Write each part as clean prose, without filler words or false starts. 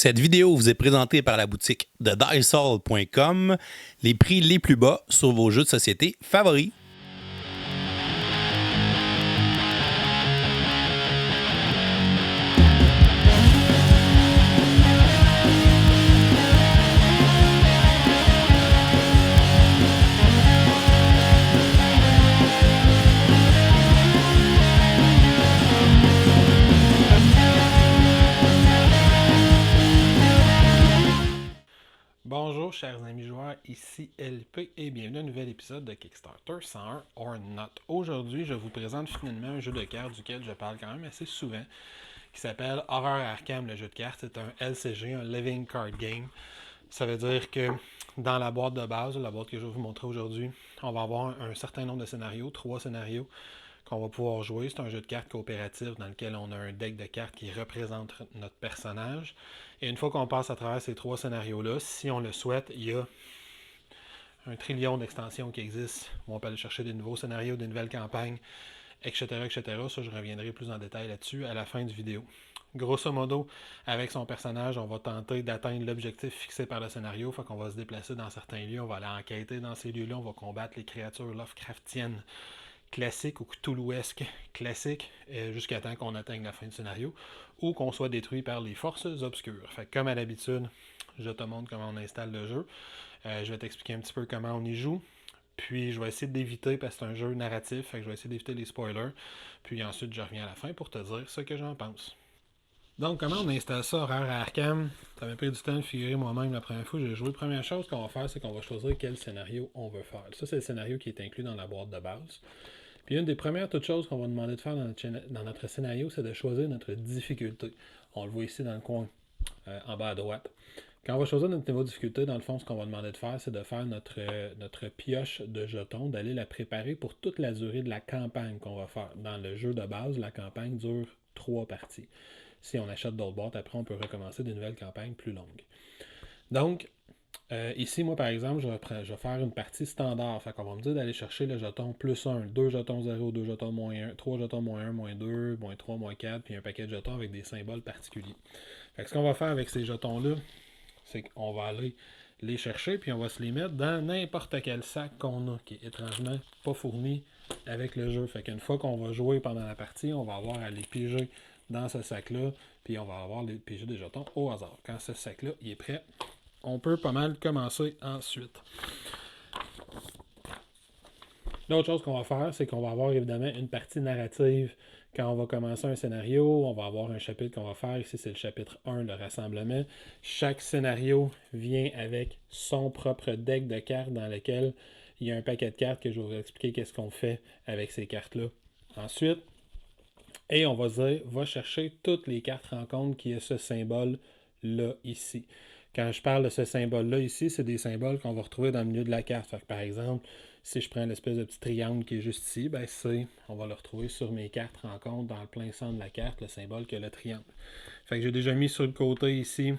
Cette vidéo vous est présentée par la boutique de Diceall.com, les prix les plus bas sur vos jeux de société favoris. Bonjour chers amis joueurs, ici LP et bienvenue à un nouvel épisode de Kickstarter 101 or Not. Aujourd'hui, je vous présente finalement un jeu de cartes duquel je parle quand même assez souvent, qui s'appelle Horror Arkham, le jeu de cartes. C'est un LCG, un Living Card Game. Ça veut dire que dans la boîte de base, la boîte que je vais vous montrer aujourd'hui, on va avoir un certain nombre de scénarios, 3 scénarios qu'on va pouvoir jouer. C'est un jeu de cartes coopératif dans lequel on a un deck de cartes qui représente notre personnage. Et une fois qu'on passe à travers ces 3 scénarios-là, si on le souhaite, il y a un trillion d'extensions qui existent. On peut aller chercher des nouveaux scénarios, des nouvelles campagnes, etc., etc. Ça, je reviendrai plus en détail là-dessus à la fin de vidéo. Grosso modo, avec son personnage, on va tenter d'atteindre l'objectif fixé par le scénario. Fait qu'on va se déplacer dans certains lieux, on va aller enquêter dans ces lieux-là, on va combattre les créatures Lovecraftiennes classique ou cthulhuesque classique jusqu'à temps qu'on atteigne la fin du scénario ou qu'on soit détruit par les forces obscures. Fait que comme à l'habitude, je te montre comment on installe le jeu. Je vais t'expliquer un petit peu comment on y joue. Puis je vais essayer d'éviter, parce que c'est un jeu narratif, fait que je vais essayer d'éviter les spoilers. Puis ensuite, je reviens à la fin pour te dire ce que j'en pense. Donc, comment on installe ça, Horror Arkham? Ça m'a pris du temps de figurer moi-même la première fois que j'ai joué. Première chose qu'on va faire, c'est qu'on va choisir quel scénario on veut faire. Ça, c'est le scénario qui est inclus dans la boîte de base. Puis une des premières toutes choses qu'on va demander de faire dans notre scénario, c'est de choisir notre difficulté. On le voit ici dans le coin, en bas à droite. Quand on va choisir notre niveau de difficulté, dans le fond, ce qu'on va demander de faire, c'est de faire notre pioche de jetons, d'aller la préparer pour toute la durée de la campagne qu'on va faire. Dans le jeu de base, la campagne dure 3 parties. Si on achète d'autres boîtes, après, on peut recommencer des nouvelles campagnes plus longues. Donc, ici, moi, par exemple, je vais faire une partie standard. Fait qu'on va me dire d'aller chercher le jeton plus 1, 2 jetons 0, 2 jetons moins 1, 3 jetons moins 1, moins 2, moins 3, moins 4, puis un paquet de jetons avec des symboles particuliers. Fait que ce qu'on va faire avec ces jetons-là, c'est qu'on va aller les chercher, puis on va se les mettre dans n'importe quel sac qu'on a, qui est étrangement pas fourni avec le jeu. Fait qu'une fois qu'on va jouer pendant la partie, on va avoir à les piger dans ce sac-là, puis on va avoir les piger des jetons au hasard. Quand ce sac-là il est prêt, on peut pas mal commencer ensuite. L'autre chose qu'on va faire, c'est qu'on va avoir évidemment une partie narrative. Quand on va commencer un scénario, on va avoir un chapitre qu'on va faire. Ici, c'est le chapitre 1, le rassemblement. Chaque scénario vient avec son propre deck de cartes dans lequel il y a un paquet de cartes que je vais vous expliquer qu'est-ce qu'on fait avec ces cartes-là. Ensuite, et on va dire, va chercher toutes les cartes rencontres qui est ce symbole-là ici. Quand je parle de ce symbole-là ici, c'est des symboles qu'on va retrouver dans le milieu de la carte. Fait que, par exemple, si je prends l'espèce de petit triangle qui est juste ici, ben on va le retrouver sur mes cartes rencontres dans le plein centre de la carte, le symbole que le triangle. Fait que j'ai déjà mis sur le côté ici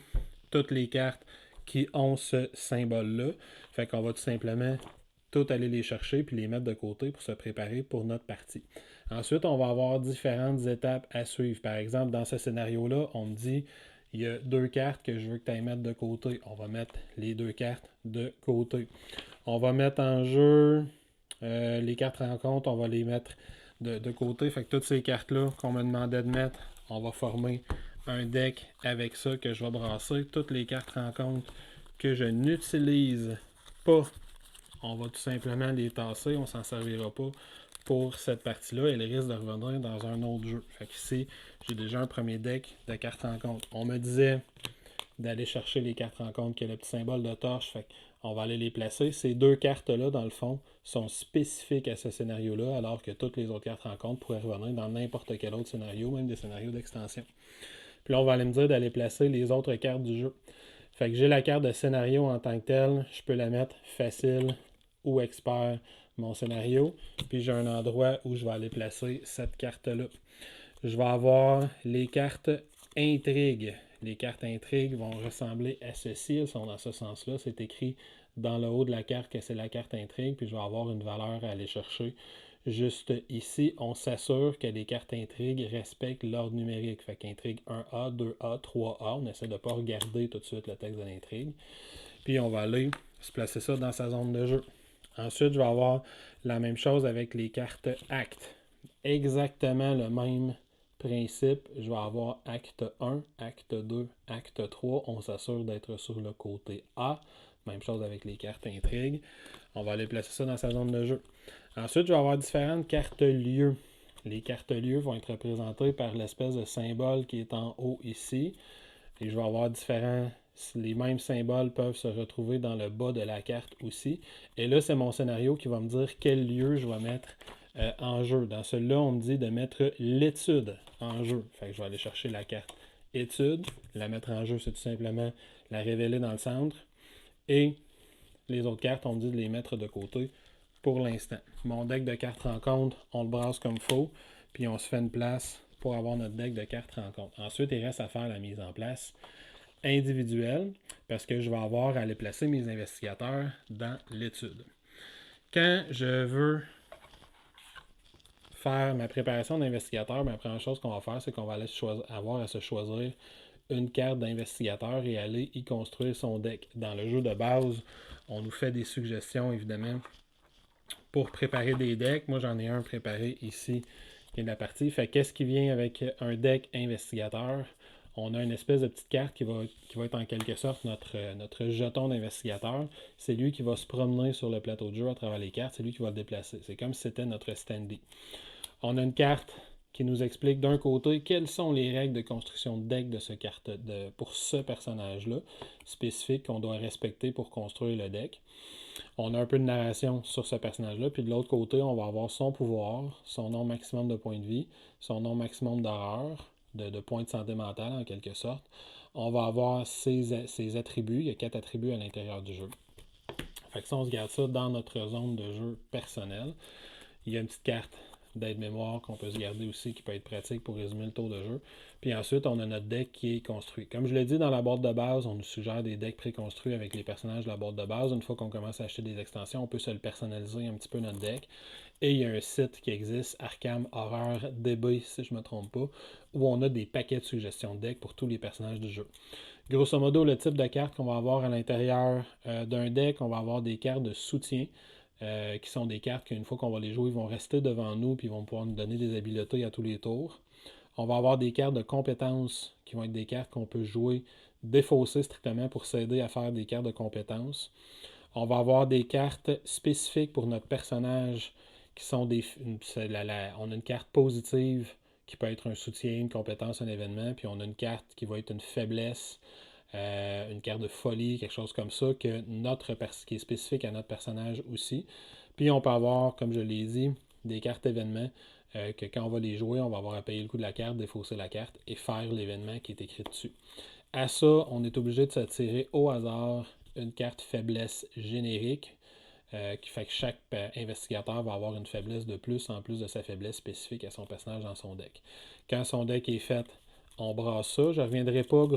toutes les cartes qui ont ce symbole-là. Fait qu'on va tout simplement tout aller les chercher puis les mettre de côté pour se préparer pour notre partie. Ensuite, on va avoir différentes étapes à suivre. Par exemple, dans ce scénario-là, on me dit il y a 2 cartes que je veux que tu ailles mettre de côté. On va mettre les 2 cartes de côté. On va mettre en jeu les cartes rencontres, on va les mettre de côté. Fait que toutes ces cartes-là qu'on me demandait de mettre, on va former un deck avec ça que je vais brasser. Toutes les cartes rencontres que je n'utilise pas, on va tout simplement les tasser. On ne s'en servira pas pour cette partie-là. Elle risque de revenir dans un autre jeu. Fait qu'ici, j'ai déjà un premier deck de cartes rencontres. On me disait d'aller chercher les cartes rencontres qui a le petit symbole de torche. Fait qu'on va aller les placer. Ces 2 cartes-là, dans le fond, sont spécifiques à ce scénario-là, alors que toutes les autres cartes rencontres pourraient revenir dans n'importe quel autre scénario, même des scénarios d'extension. Puis là, on va aller me dire d'aller placer les autres cartes du jeu. Fait que j'ai la carte de scénario en tant que telle. Je peux la mettre facile ou expert, mon scénario. Puis j'ai un endroit où je vais aller placer cette carte-là. Je vais avoir les cartes intrigue. Les cartes intrigue vont ressembler à ceci. Elles sont dans ce sens-là. C'est écrit dans le haut de la carte que c'est la carte intrigue. Puis je vais avoir une valeur à aller chercher. Juste ici, on s'assure que les cartes intrigues respectent l'ordre numérique. Fait qu'intrigue 1A, 2A, 3A, on essaie de ne pas regarder tout de suite le texte de l'intrigue. Puis on va aller se placer ça dans sa zone de jeu. Ensuite, je vais avoir la même chose avec les cartes actes. Exactement le même principe. Je vais avoir acte 1, acte 2, acte 3. On s'assure d'être sur le côté A. Même chose avec les cartes intrigues. On va aller placer ça dans sa zone de jeu. Ensuite, je vais avoir différentes cartes lieux. Les cartes lieux vont être représentées par l'espèce de symbole qui est en haut ici. Et je vais avoir différents... Les mêmes symboles peuvent se retrouver dans le bas de la carte aussi. Et là, c'est mon scénario qui va me dire quel lieu je vais mettre en jeu. Dans celui-là, on me dit de mettre l'étude en jeu. Fait que je vais aller chercher la carte étude. La mettre en jeu, c'est tout simplement la révéler dans le centre. Et les autres cartes, on me dit de les mettre de côté pour l'instant. Mon deck de cartes rencontre, on le brasse comme il faut. Puis on se fait une place pour avoir notre deck de cartes rencontre. Ensuite, il reste à faire la mise en place individuelle parce que je vais avoir à aller placer mes investigateurs dans l'étude. Quand je veux faire ma préparation d'investigateur, la première chose qu'on va faire, c'est qu'on va aller avoir à se choisir une carte d'investigateur et aller y construire son deck. Dans le jeu de base, on nous fait des suggestions, évidemment, pour préparer des decks. Moi, j'en ai un préparé ici, qui est de la partie. Fait qu'est-ce qui vient avec un deck investigateur? On a une espèce de petite carte qui va être en quelque sorte notre jeton d'investigateur. C'est lui qui va se promener sur le plateau de jeu à travers les cartes. C'est lui qui va le déplacer. C'est comme si c'était notre standee. On a une carte qui nous explique d'un côté quelles sont les règles de construction de deck pour ce personnage-là, spécifique qu'on doit respecter pour construire le deck. On a un peu de narration sur ce personnage-là, puis de l'autre côté, on va avoir son pouvoir, son nombre maximum de points de vie, son nombre maximum d'horreur, de points de santé mentale en quelque sorte. On va avoir ses attributs, il y a 4 attributs à l'intérieur du jeu. Fait que ça, on se garde ça dans notre zone de jeu personnelle. Il y a une petite carte d'aide-mémoire qu'on peut se garder aussi, qui peut être pratique pour résumer le tour de jeu. Puis ensuite, on a notre deck qui est construit. Comme je l'ai dit, dans la boîte de base, on nous suggère des decks préconstruits avec les personnages de la boîte de base. Une fois qu'on commence à acheter des extensions, on peut se le personnaliser un petit peu notre deck. Et il y a un site qui existe, Arkham Horror DB, si je ne me trompe pas, où on a des paquets de suggestions de deck pour tous les personnages du jeu. Grosso modo, le type de carte qu'on va avoir à l'intérieur d'un deck, on va avoir des cartes de soutien, qui sont des cartes qu'une fois qu'on va les jouer, ils vont rester devant nous puis ils vont pouvoir nous donner des habiletés à tous les tours. On va avoir des cartes de compétences qui vont être des cartes qu'on peut jouer défausser strictement pour s'aider à faire des cartes de compétences. On va avoir des cartes spécifiques pour notre personnage qui sont on a une carte positive qui peut être un soutien, une compétence, un événement, puis on a une carte qui va être une faiblesse, une carte de folie, quelque chose comme ça, qui est spécifique à notre personnage aussi. Puis on peut avoir, comme je l'ai dit, des cartes événements que quand on va les jouer, on va avoir à payer le coût de la carte, défausser la carte et faire l'événement qui est écrit dessus. À ça, on est obligé de se tirer au hasard une carte faiblesse générique qui fait que chaque investigateur va avoir une faiblesse de plus en plus de sa faiblesse spécifique à son personnage dans son deck. Quand son deck est fait, on brasse ça. Je ne reviendrai pas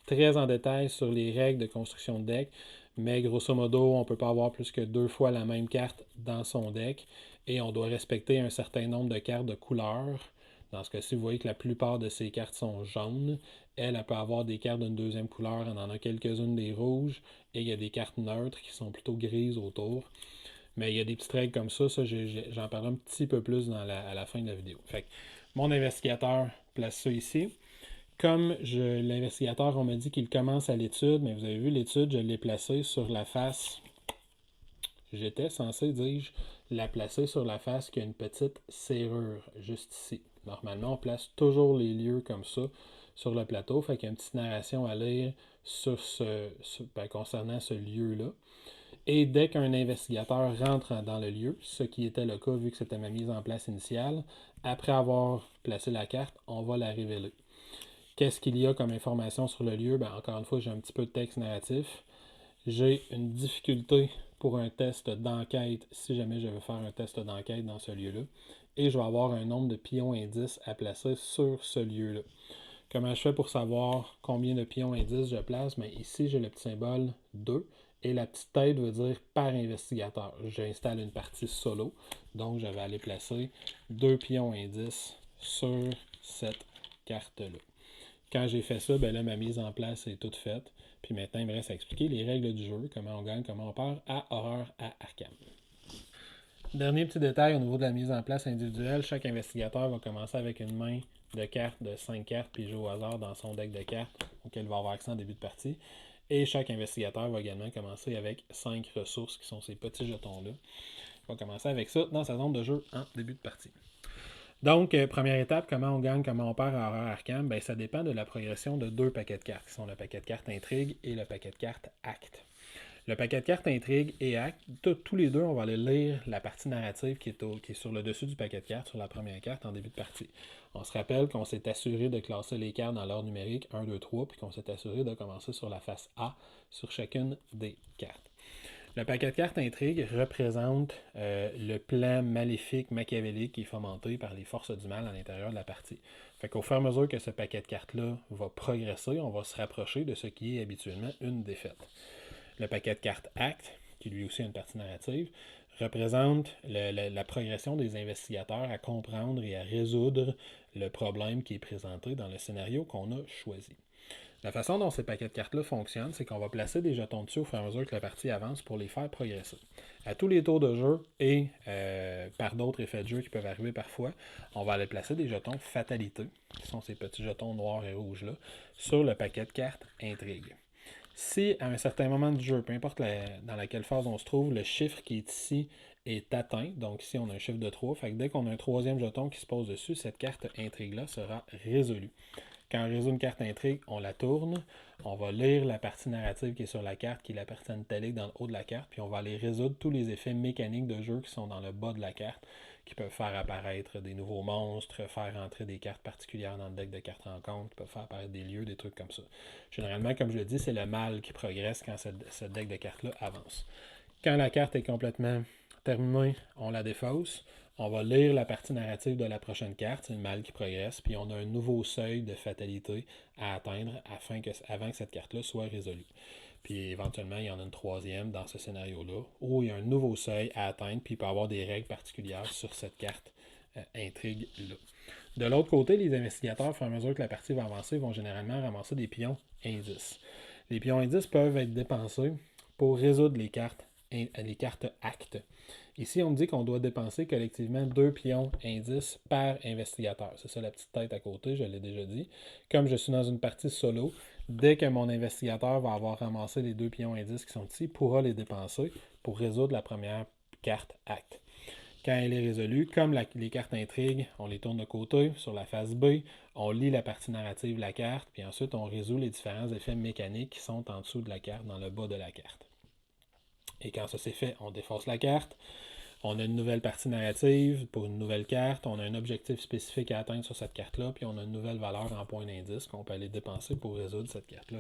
très en détail sur les règles de construction de deck, mais grosso modo, on ne peut pas avoir plus que 2 fois la même carte dans son deck et on doit respecter un certain nombre de cartes de couleur. Dans ce cas-ci, vous voyez que la plupart de ces cartes sont jaunes. Elle peut avoir des cartes d'une deuxième couleur. On en a quelques-unes des rouges. Et il y a des cartes neutres qui sont plutôt grises autour. Mais il y a des petites règles comme ça. J'en parlerai un petit peu plus à la fin de la vidéo. Fait que mon investigateur place ça ici. Comme l'investigateur, on m'a dit qu'il commence à l'étude, mais vous avez vu l'étude, je l'ai placé sur la face. J'étais censé, dis-je, la placer sur la face qui a une petite serrure juste ici. Normalement, on place toujours les lieux comme ça sur le plateau. Fait qu'il y a une petite narration à lire concernant ce lieu-là. Et dès qu'un investigateur rentre dans le lieu, ce qui était le cas vu que c'était ma mise en place initiale, après avoir placé la carte, on va la révéler. Qu'est-ce qu'il y a comme information sur le lieu? Encore une fois, j'ai un petit peu de texte narratif. J'ai une difficulté pour un test d'enquête si jamais je veux faire un test d'enquête dans ce lieu-là. Et je vais avoir un nombre de pions indices à placer sur ce lieu-là. Comment je fais pour savoir combien de pions indices je place? Bien, ici, j'ai le petit symbole 2 et la petite tête veut dire par investigateur. J'installe une partie solo, donc je vais aller placer 2 pions indices sur cette carte-là. Quand j'ai fait ça, ben là, ma mise en place est toute faite. Puis maintenant, il me reste à expliquer les règles du jeu, comment on gagne, comment on perd à Horreur à Arkham. Dernier petit détail au niveau de la mise en place individuelle, chaque investigateur va commencer avec une main de cartes de 5 cartes puis joue au hasard dans son deck de cartes auquel il va avoir accès en début de partie. Et chaque investigateur va également commencer avec 5 ressources qui sont ces petits jetons-là. Il va commencer avec ça dans sa zone de jeu en début de partie. Donc, première étape, comment on gagne, comment on perd à Horreur Arkham, ben, ça dépend de la progression de 2 paquets de cartes, qui sont le paquet de cartes Intrigue et le paquet de cartes Acte. Le paquet de cartes Intrigue et Acte, tous les deux, on va aller lire la partie narrative qui est sur le dessus du paquet de cartes, sur la première carte en début de partie. On se rappelle qu'on s'est assuré de classer les cartes dans l'ordre numérique 1, 2, 3, puis qu'on s'est assuré de commencer sur la face A sur chacune des cartes. Le paquet de cartes Intrigue représente le plan maléfique, machiavélique qui est fomenté par les forces du mal à l'intérieur de la partie. Fait qu'au fur et à mesure que ce paquet de cartes-là va progresser, on va se rapprocher de ce qui est habituellement une défaite. Le paquet de cartes Acte, qui lui aussi a une partie narrative, représente la progression des investigateurs à comprendre et à résoudre le problème qui est présenté dans le scénario qu'on a choisi. La façon dont ces paquets de cartes-là fonctionnent, c'est qu'on va placer des jetons dessus au fur et à mesure que la partie avance pour les faire progresser. À tous les tours de jeu et par d'autres effets de jeu qui peuvent arriver parfois, on va aller placer des jetons fatalité, qui sont ces petits jetons noirs et rouges-là, sur le paquet de cartes Intrigue. Si à un certain moment du jeu, peu importe dans laquelle phase on se trouve, le chiffre qui est ici est atteint, donc ici on a un chiffre de 3, fait que dès qu'on a un troisième jeton qui se pose dessus, cette carte Intrigue-là sera résolue. Quand on résout une carte intrigue, on la tourne, on va lire la partie narrative qui est sur la carte, qui est la partie italique dans le haut de la carte, puis on va aller résoudre tous les effets mécaniques de jeu qui sont dans le bas de la carte, qui peuvent faire apparaître des nouveaux monstres, faire entrer des cartes particulières dans le deck de cartes rencontres, qui peuvent faire apparaître des lieux, des trucs comme ça. Généralement, comme je le dis, c'est le mal qui progresse quand ce deck de cartes-là avance. Quand la carte est complètement terminée, on la défausse. On va lire la partie narrative de la prochaine carte, c'est le mal qui progresse, puis on a un nouveau seuil de fatalité à atteindre avant que cette carte-là soit résolue. Puis éventuellement, il y en a une troisième dans ce scénario-là, où il y a un nouveau seuil à atteindre, puis il peut y avoir des règles particulières sur cette carte intrigue-là. De l'autre côté, les investigateurs, au fur et à mesure que la partie va avancer, vont généralement ramasser des pions indices. Les pions indices peuvent être dépensés pour résoudre les cartes actes. Ici, on me dit qu'on doit dépenser collectivement 2 pions indices par investigateur. C'est ça la petite tête à côté, je l'ai déjà dit. Comme je suis dans une partie solo, dès que mon investigateur va avoir ramassé les 2 pions indices qui sont ici, il pourra les dépenser pour résoudre la première carte acte. Quand elle est résolue, comme les cartes intrigues, on les tourne de côté sur la face B, on lit la partie narrative de la carte, puis ensuite on résout les différents effets mécaniques qui sont en dessous de la carte, dans le bas de la carte. Et quand ça c'est fait, on défausse la carte. On a une nouvelle partie narrative pour une nouvelle carte. On a un objectif spécifique à atteindre sur cette carte-là. Puis on a une nouvelle valeur en points d'indice qu'on peut aller dépenser pour résoudre cette carte-là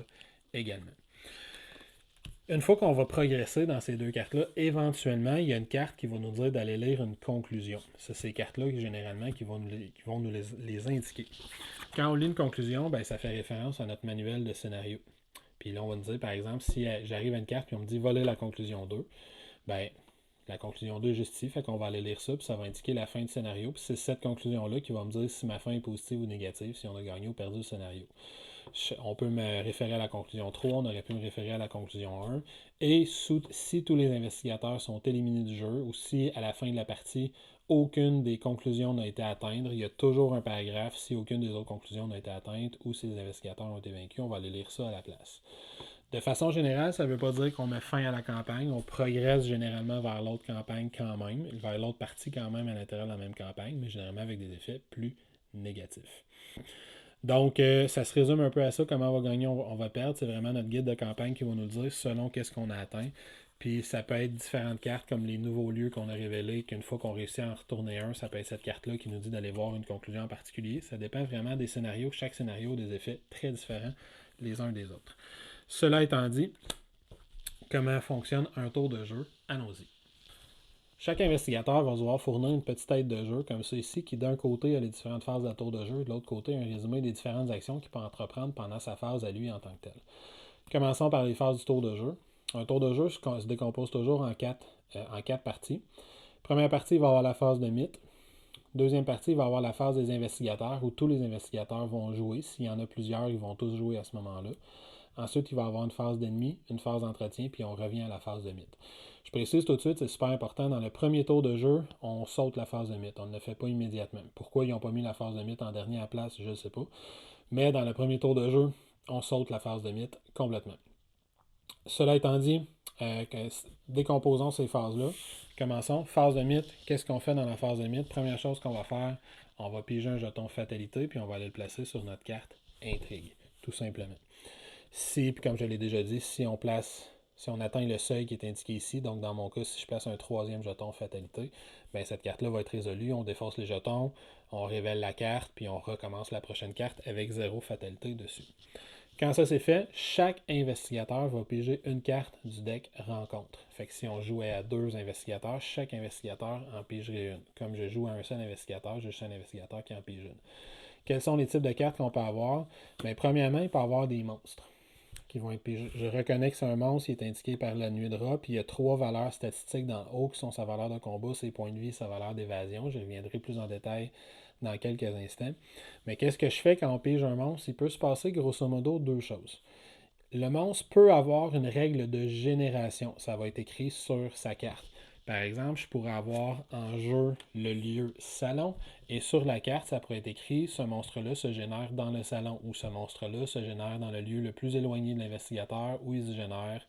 également. Une fois qu'on va progresser dans ces deux cartes-là, éventuellement, il y a une carte qui va nous dire d'aller lire une conclusion. C'est ces cartes-là, généralement, qui vont nous les indiquer. Quand on lit une conclusion, ben, ça fait référence à notre manuel de scénario. Puis là, on va nous dire, par exemple, si j'arrive à une carte et on me dit « Va lire la conclusion 2 », ben, la conclusion 2 est juste ici, fait qu'on va aller lire ça, puis ça va indiquer la fin du scénario. Puis c'est cette conclusion-là qui va me dire si ma fin est positive ou négative, si on a gagné ou perdu le scénario. On peut me référer à la conclusion 3, on aurait pu me référer à la conclusion 1. Et si tous les investigateurs sont éliminés du jeu, ou si à la fin de la partie, aucune des conclusions n'a été atteinte, il y a toujours un paragraphe si aucune des autres conclusions n'a été atteinte ou si les investigateurs ont été vaincus, on va aller lire ça à la place. De façon générale, ça ne veut pas dire qu'on met fin à la campagne. On progresse généralement vers l'autre campagne quand même, vers l'autre partie quand même à l'intérieur de la même campagne, mais généralement avec des effets plus négatifs. Donc, ça se résume un peu à ça, comment on va gagner, on va perdre. C'est vraiment notre guide de campagne qui va nous le dire selon qu'est-ce qu'on a atteint. Puis ça peut être différentes cartes comme les nouveaux lieux qu'on a révélés, qu'une fois qu'on réussit à en retourner un, ça peut être cette carte-là qui nous dit d'aller voir une conclusion en particulier. Ça dépend vraiment des scénarios. Chaque scénario a des effets très différents les uns des autres. Cela étant dit, comment fonctionne un tour de jeu? Allons-y. Chaque investigateur va devoir fournir une petite aide de jeu, comme ça ici, qui d'un côté a les différentes phases de la tour de jeu, de l'autre côté un résumé des différentes actions qu'il peut entreprendre pendant sa phase à lui en tant que tel. Commençons par les phases du tour de jeu. Un tour de jeu se décompose toujours en quatre parties. Première partie, il va y avoir la phase de mythe. Deuxième partie, il va y avoir la phase des investigateurs, où tous les investigateurs vont jouer. S'il y en a plusieurs, ils vont tous jouer à ce moment-là. Ensuite, il va y avoir une phase d'ennemi, une phase d'entretien, puis on revient à la phase de mythe. Je précise tout de suite, c'est super important, dans le premier tour de jeu, on saute la phase de mythe. On ne le fait pas immédiatement. Pourquoi ils n'ont pas mis la phase de mythe en dernier à la place, je ne sais pas. Mais dans le premier tour de jeu, on saute la phase de mythe complètement. Cela étant dit, décomposons ces phases-là. Commençons. Phase de mythe. Qu'est-ce qu'on fait dans la phase de mythe? Première chose qu'on va faire, on va piger un jeton fatalité, puis on va aller le placer sur notre carte intrigue, tout simplement. Puis comme je l'ai déjà dit, si on atteint le seuil qui est indiqué ici, donc dans mon cas, si je place un troisième jeton fatalité, bien cette carte-là va être résolue. On défausse les jetons, on révèle la carte, puis on recommence la prochaine carte avec 0 fatalité dessus. Quand ça c'est fait, chaque investigateur va piger une carte du deck rencontre. Fait que si on jouait à 2 investigateurs, chaque investigateur en pigerait une. Comme je joue à un seul investigateur, j'ai juste un investigateur qui en pige une. Quels sont les types de cartes qu'on peut avoir? Bien, premièrement, il peut y avoir des monstres qui vont être pigés. Je reconnais que c'est un monstre qui est indiqué par la nuée de rat, puis il y a 3 valeurs statistiques dans le haut qui sont sa valeur de combat, ses points de vie, sa valeur d'évasion. Je reviendrai plus en détail dans quelques instants. Mais qu'est-ce que je fais quand on pige un monstre? Il peut se passer grosso modo 2 choses. Le monstre peut avoir une règle de génération. Ça va être écrit sur sa carte. Par exemple, je pourrais avoir en jeu le lieu salon et sur la carte, ça pourrait être écrit ce monstre-là se génère dans le salon ou ce monstre-là se génère dans le lieu le plus éloigné de l'investigateur ou il se génère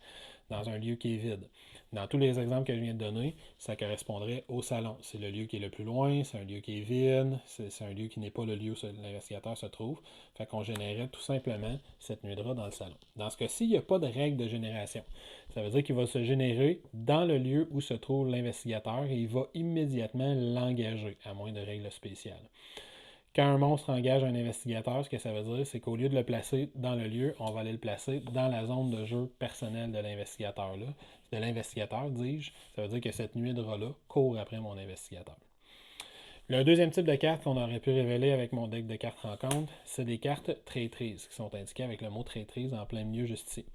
dans un lieu qui est vide. Dans tous les exemples que je viens de donner, ça correspondrait au salon. C'est le lieu qui est le plus loin, c'est un lieu qui est vide, c'est un lieu qui n'est pas le lieu où l'investigateur se trouve. Fait qu'on générait tout simplement cette nuée de rat dans le salon. Dans ce cas-ci, il n'y a pas de règle de génération. Ça veut dire qu'il va se générer dans le lieu où se trouve l'investigateur et il va immédiatement l'engager, à moins de règles spéciales. Quand un monstre engage un investigateur, ce que ça veut dire, c'est qu'au lieu de le placer dans le lieu, on va aller le placer dans la zone de jeu personnelle de l'investigateur. De l'investigateur, dis-je. Ça veut dire que cette nuée de rat-là court après mon investigateur. Le deuxième type de carte qu'on aurait pu révéler avec mon deck de cartes rencontre, c'est des cartes traîtrises qui sont indiquées avec le mot traîtrise en plein milieu juste ici.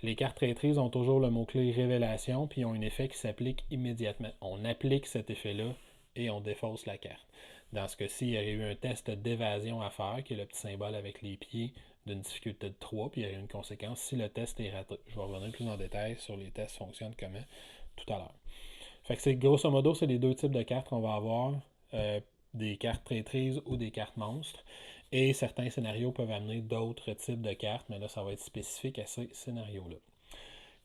Les cartes traîtrises ont toujours le mot-clé révélation, puis ont un effet qui s'applique immédiatement. On applique cet effet-là et on défausse la carte. Dans ce cas-ci, il y aurait eu un test d'évasion à faire, qui est le petit symbole avec les pieds d'une difficulté de 3, puis il y aurait une conséquence si le test est raté. Je vais revenir plus en détail sur les tests fonctionnent comment tout à l'heure. Fait que c'est grosso modo, c'est les 2 types de cartes qu'on va avoir, des cartes traîtrises ou des cartes monstres. Et certains scénarios peuvent amener d'autres types de cartes, mais là, ça va être spécifique à ces scénarios-là.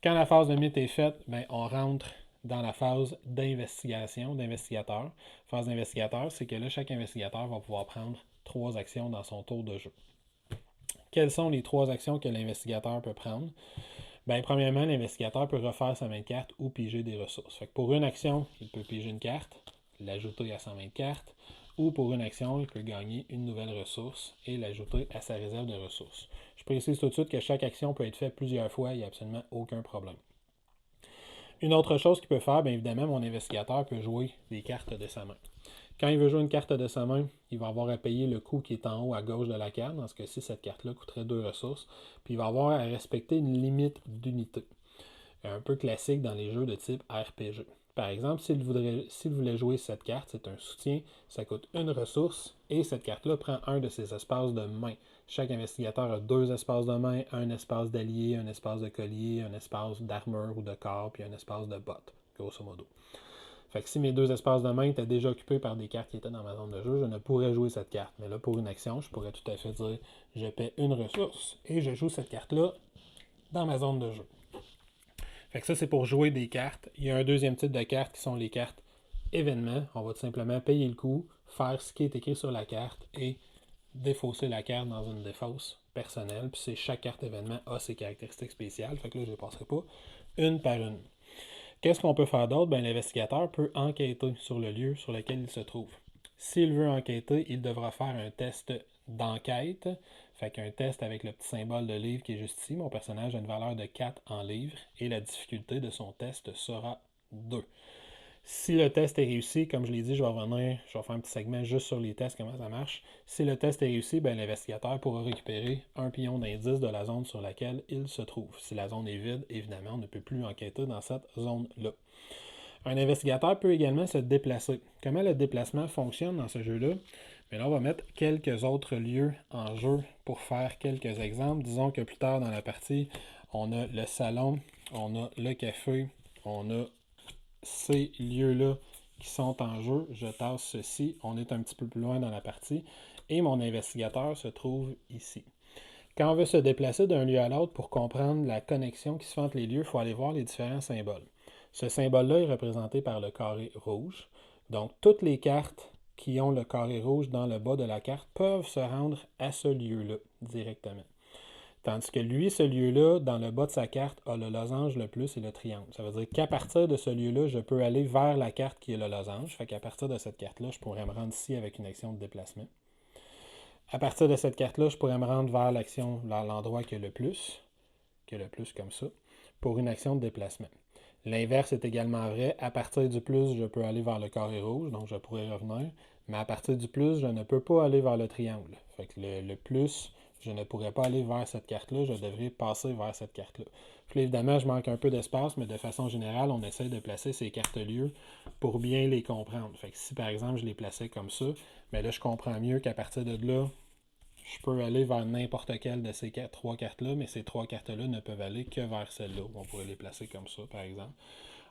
Quand la phase de mythe est faite, bien, on rentre dans la phase d'investigation, d'investigateur. Phase d'investigateur, c'est que là, chaque investigateur va pouvoir prendre 3 actions dans son tour de jeu. Quelles sont les 3 actions que l'investigateur peut prendre? Bien, premièrement, l'investigateur peut refaire sa main de carte ou piger des ressources. Fait que pour une action, il peut piger une carte, l'ajouter à sa main de carte, ou pour une action, il peut gagner une nouvelle ressource et l'ajouter à sa réserve de ressources. Je précise tout de suite que chaque action peut être faite plusieurs fois, il n'y a absolument aucun problème. Une autre chose qu'il peut faire, bien évidemment, mon investigateur peut jouer des cartes de sa main. Quand il veut jouer une carte de sa main, il va avoir à payer le coût qui est en haut à gauche de la carte. Dans ce cas-ci, cette carte-là coûterait 2 ressources. Puis il va avoir à respecter une limite d'unité. Un peu classique dans les jeux de type RPG. Par exemple, s'il voulait jouer cette carte, c'est un soutien, ça coûte 1 ressource et cette carte-là prend un de ses espaces de main. Chaque investigateur a 2 espaces de main, un espace d'allié, un espace de collier, un espace d'armure ou de corps, puis un espace de botte, grosso modo. Fait que si mes 2 espaces de main étaient déjà occupés par des cartes qui étaient dans ma zone de jeu, je ne pourrais jouer cette carte. Mais là, pour une action, je pourrais tout à fait dire je paie 1 ressource et je joue cette carte-là dans ma zone de jeu. Fait que ça, c'est pour jouer des cartes. Il y a un deuxième type de cartes qui sont les cartes événements. On va tout simplement payer le coût, faire ce qui est écrit sur la carte et défausser la carte dans une défausse personnelle. Puis c'est chaque carte événement a ses caractéristiques spéciales. Fait que là, je ne les passerai pas une par une. Qu'est-ce qu'on peut faire d'autre? Bien, l'investigateur peut enquêter sur le lieu sur lequel il se trouve. S'il veut enquêter, il devra faire un test d'enquête. Fait qu'un test avec le petit symbole de livre qui est juste ici. Mon personnage a une valeur de 4 en livre et la difficulté de son test sera 2. Si le test est réussi, comme je l'ai dit, je vais faire un petit segment juste sur les tests, comment ça marche. Si le test est réussi, ben, l'investigateur pourra récupérer un pion d'indice de la zone sur laquelle il se trouve. Si la zone est vide, évidemment, on ne peut plus enquêter dans cette zone-là. Un investigateur peut également se déplacer. Comment le déplacement fonctionne dans ce jeu-là? Bien là, on va mettre quelques autres lieux en jeu pour faire quelques exemples. Disons que plus tard dans la partie, on a le salon, on a le café, on a ces lieux-là qui sont en jeu. Je tasse ceci. On est un petit peu plus loin dans la partie. Et mon investigateur se trouve ici. Quand on veut se déplacer d'un lieu à l'autre pour comprendre la connexion qui se fait entre les lieux, il faut aller voir les différents symboles. Ce symbole-là est représenté par le carré rouge. Donc, toutes les cartes qui ont le carré rouge dans le bas de la carte peuvent se rendre à ce lieu-là directement. Tandis que lui, ce lieu-là, dans le bas de sa carte, a le losange, le plus et le triangle. Ça veut dire qu'à partir de ce lieu-là, je peux aller vers la carte qui est le losange. Fait qu'à partir de cette carte-là, je pourrais me rendre ici avec une action de déplacement. À partir de cette carte-là, je pourrais me rendre vers l'action, vers l'endroit qui est le plus comme ça, pour une action de déplacement. L'inverse est également vrai. À partir du plus, je peux aller vers le carré rouge, donc je pourrais revenir. Mais à partir du plus, je ne peux pas aller vers le triangle. Fait que le plus, je ne pourrais pas aller vers cette carte-là, je devrais passer vers cette carte-là. Puis évidemment, je manque un peu d'espace, mais de façon générale, on essaie de placer ces cartes-lieux pour bien les comprendre. Fait que si par exemple, je les plaçais comme ça, bien là, je comprends mieux qu'à partir de là, je peux aller vers n'importe quelle de ces trois cartes-là, mais ces trois cartes-là ne peuvent aller que vers celle-là. On pourrait les placer comme ça, par exemple.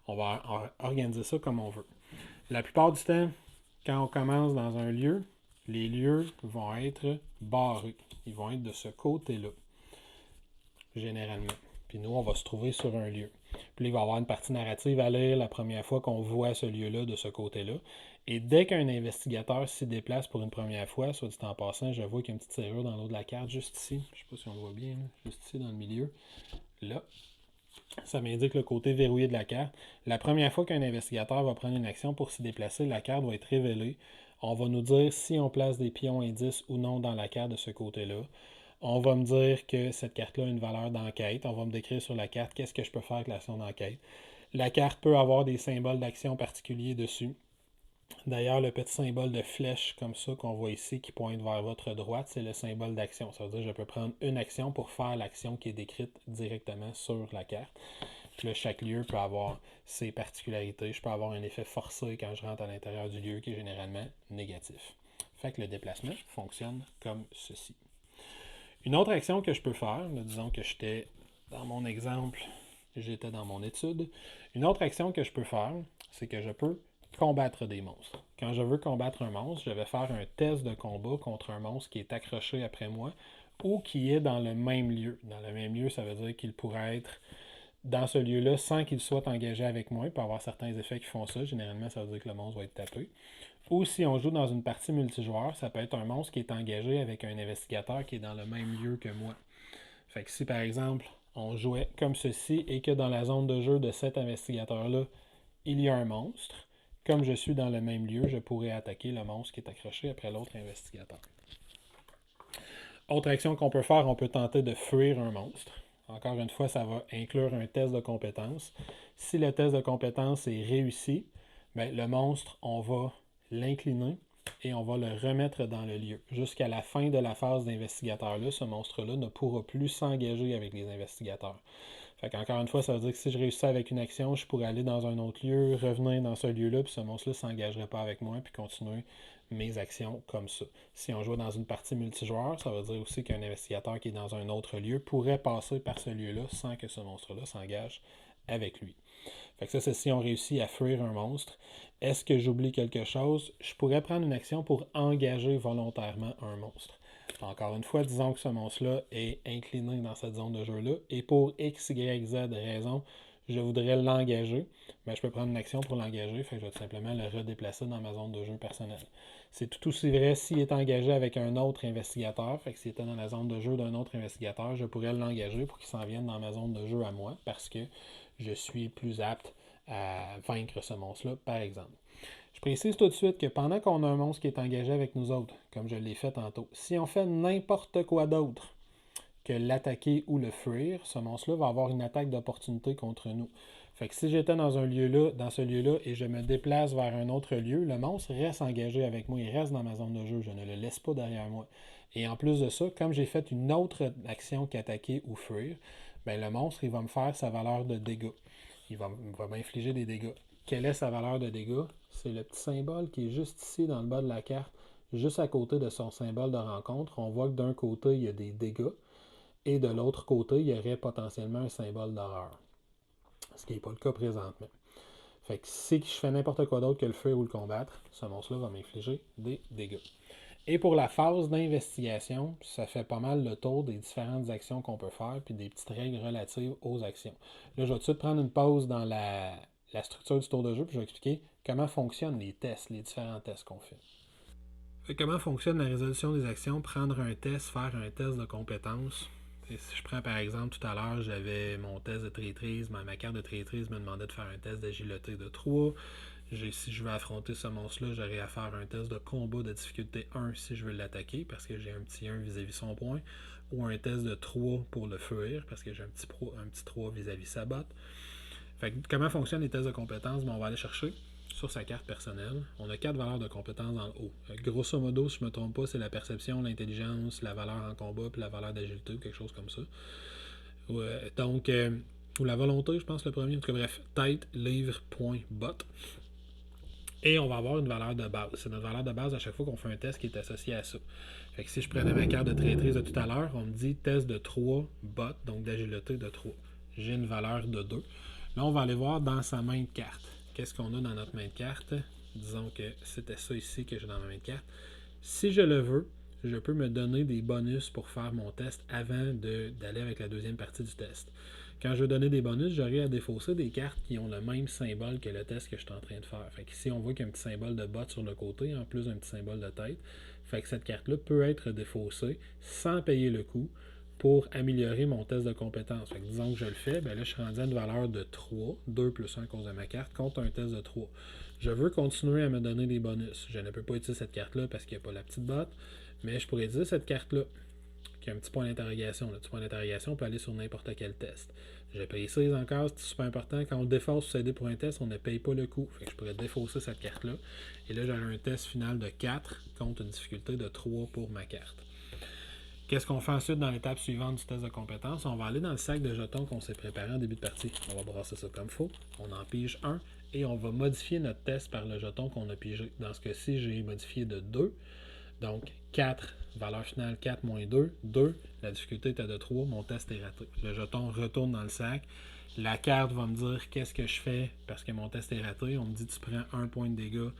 On va organiser ça comme on veut. La plupart du temps, quand on commence dans un lieu, les lieux vont être barrés. Ils vont être de ce côté-là, généralement. Puis nous, on va se trouver sur un lieu. Puis là, il va y avoir une partie narrative à lire la première fois qu'on voit ce lieu-là de ce côté-là. Et dès qu'un investigateur s'y déplace pour une première fois, soit dit en passant, je vois qu'il y a une petite serrure dans l'eau de la carte, juste ici. Je ne sais pas si on le voit bien, là. Juste ici dans le milieu. Là. Ça m'indique le côté verrouillé de la carte. La première fois qu'un investigateur va prendre une action pour s'y déplacer, la carte va être révélée. On va nous dire si on place des pions indices ou non dans la carte de ce côté-là. On va me dire que cette carte-là a une valeur d'enquête. On va me décrire sur la carte qu'est-ce que je peux faire avec l'action d'enquête. La carte peut avoir des symboles d'action particuliers dessus. D'ailleurs, le petit symbole de flèche comme ça qu'on voit ici qui pointe vers votre droite, c'est le symbole d'action. Ça veut dire que je peux prendre une action pour faire l'action qui est décrite directement sur la carte. Puis là, chaque lieu peut avoir ses particularités. Je peux avoir un effet forcé quand je rentre à l'intérieur du lieu qui est généralement négatif. Fait que le déplacement fonctionne comme ceci. Une autre action que je peux faire, disons que j'étais dans mon exemple, j'étais dans mon étude. Une autre action que je peux faire, c'est que je peux combattre des monstres. Quand je veux combattre un monstre, je vais faire un test de combat contre un monstre qui est accroché après moi ou qui est dans le même lieu. Dans le même lieu, ça veut dire qu'il pourrait être dans ce lieu-là sans qu'il soit engagé avec moi. Il peut y avoir certains effets qui font ça. Généralement, ça veut dire que le monstre va être tapé. Ou si on joue dans une partie multijoueur, ça peut être un monstre qui est engagé avec un investigateur qui est dans le même lieu que moi. Fait que si par exemple, on jouait comme ceci et que dans la zone de jeu de cet investigateur-là, il y a un monstre, comme je suis dans le même lieu, je pourrais attaquer le monstre qui est accroché après l'autre investigateur. Autre action qu'on peut faire, on peut tenter de fuir un monstre. Encore une fois, ça va inclure un test de compétence. Si le test de compétence est réussi, bien, le monstre, on va l'incliner et on va le remettre dans le lieu. Jusqu'à la fin de la phase d'investigateur-là, ce monstre-là ne pourra plus s'engager avec les investigateurs. Fait qu'encore une fois, ça veut dire que si je réussis avec une action, je pourrais aller dans un autre lieu, revenir dans ce lieu-là, puis ce monstre-là ne s'engagerait pas avec moi, puis continuer mes actions comme ça. Si on joue dans une partie multijoueur, ça veut dire aussi qu'un investigateur qui est dans un autre lieu pourrait passer par ce lieu-là sans que ce monstre-là s'engage avec lui. Fait que ça, c'est si on réussit à fuir un monstre. Est-ce que j'oublie quelque chose? Je pourrais prendre une action pour engager volontairement un monstre. Encore une fois, disons que ce monstre-là est incliné dans cette zone de jeu-là, et pour X, Y, Z raison, je voudrais l'engager, mais je peux prendre une action pour l'engager, fait que je vais tout simplement le redéplacer dans ma zone de jeu personnelle. C'est tout aussi vrai s'il est engagé avec un autre investigateur, fait que s'il était dans la zone de jeu d'un autre investigateur, je pourrais l'engager pour qu'il s'en vienne dans ma zone de jeu à moi, parce que je suis plus apte à vaincre ce monstre-là, par exemple. Je précise tout de suite que pendant qu'on a un monstre qui est engagé avec nous autres, comme je l'ai fait tantôt, si on fait n'importe quoi d'autre que l'attaquer ou le fuir, ce monstre-là va avoir une attaque d'opportunité contre nous. Fait que si j'étais dans ce lieu-là, et je me déplace vers un autre lieu, le monstre reste engagé avec moi, il reste dans ma zone de jeu, je ne le laisse pas derrière moi. Et en plus de ça, comme j'ai fait une autre action qu'attaquer ou fuir, ben le monstre, il va me faire sa valeur de dégâts. Il va m'infliger des dégâts. Quelle est sa valeur de dégâts? C'est le petit symbole qui est juste ici dans le bas de la carte, juste à côté de son symbole de rencontre. On voit que d'un côté, il y a des dégâts, et de l'autre côté, il y aurait potentiellement un symbole d'horreur. Ce qui n'est pas le cas présentement. Fait que si je fais n'importe quoi d'autre que le fuir ou le combattre, ce monstre-là va m'infliger des dégâts. Et pour la phase d'investigation, ça fait pas mal le tour des différentes actions qu'on peut faire, puis des petites règles relatives aux actions. Là, je vais tout de suite prendre une pause dans la structure du tour de jeu, puis je vais expliquer comment fonctionnent les tests, les différents tests qu'on fait. Comment fonctionne la résolution des actions, prendre un test, faire un test de compétences. Et si je prends par exemple tout à l'heure, j'avais mon test de traîtrise, ma carte de traîtrise me demandait de faire un test d'agilité de 3. Si je veux affronter ce monstre-là, j'aurais à faire un test de combat de difficulté 1 si je veux l'attaquer, parce que j'ai un petit 1 vis-à-vis son point, ou un test de 3 pour le fuir, parce que j'ai un petit 3 vis-à-vis sa botte. Fait que, comment fonctionnent les tests de compétences? On va aller chercher sur sa carte personnelle. On a 4 valeurs de compétences dans le haut. Grosso modo, si je ne me trompe pas, c'est la perception, l'intelligence, la valeur en combat, puis la valeur d'agilité, ou quelque chose comme ça. Donc, ou la volonté, je pense, le premier. En tout cas, bref, tête, livre, point, bot. Et on va avoir une valeur de base. C'est notre valeur de base à chaque fois qu'on fait un test qui est associé à ça. Fait que si je prenais ma carte de traîtrise de tout à l'heure, on me dit test de 3, bot, donc d'agilité de 3. J'ai une valeur de 2. Là, on va aller voir dans sa main de carte. Qu'est-ce qu'on a dans notre main de carte? Disons que c'était ça ici que j'ai dans ma main de carte. Si je le veux, je peux me donner des bonus pour faire mon test avant d'aller avec la deuxième partie du test. Quand je veux donner des bonus, j'aurai à défausser des cartes qui ont le même symbole que le test que je suis en train de faire. Fait que ici, on voit qu'il y a un petit symbole de bot sur le côté, en plus d'un petit symbole de tête. Fait que cette carte-là peut être défaussée sans payer le coût pour améliorer mon test de compétence. Fait que disons que je le fais, ben là, je suis rendu à une valeur de 3, 2 plus 1 à cause de ma carte, contre un test de 3. Je veux continuer à me donner des bonus. Je ne peux pas utiliser cette carte-là parce qu'il n'y a pas la petite botte, mais je pourrais utiliser cette carte-là, qui a un petit point d'interrogation. Le petit point d'interrogation peut aller sur n'importe quel test. Je paye 6 encore, c'est super important. Quand on le défausse pour s'aider pour un test, on ne paye pas le coût. Fait que je pourrais défausser cette carte-là. Et là, j'aurai un test final de 4 contre une difficulté de 3 pour ma carte. Qu'est-ce qu'on fait ensuite dans l'étape suivante du test de compétence? On va aller dans le sac de jetons qu'on s'est préparé en début de partie. On va brasser ça comme il faut. On en pige un et on va modifier notre test par le jeton qu'on a pigé. Dans ce cas-ci, j'ai modifié de 2. Donc 4, valeur finale 4 moins 2. 2, la difficulté était de 3, mon test est raté. Le jeton retourne dans le sac. La carte va me dire qu'est-ce que je fais parce que mon test est raté. On me dit tu prends 1 point de dégâts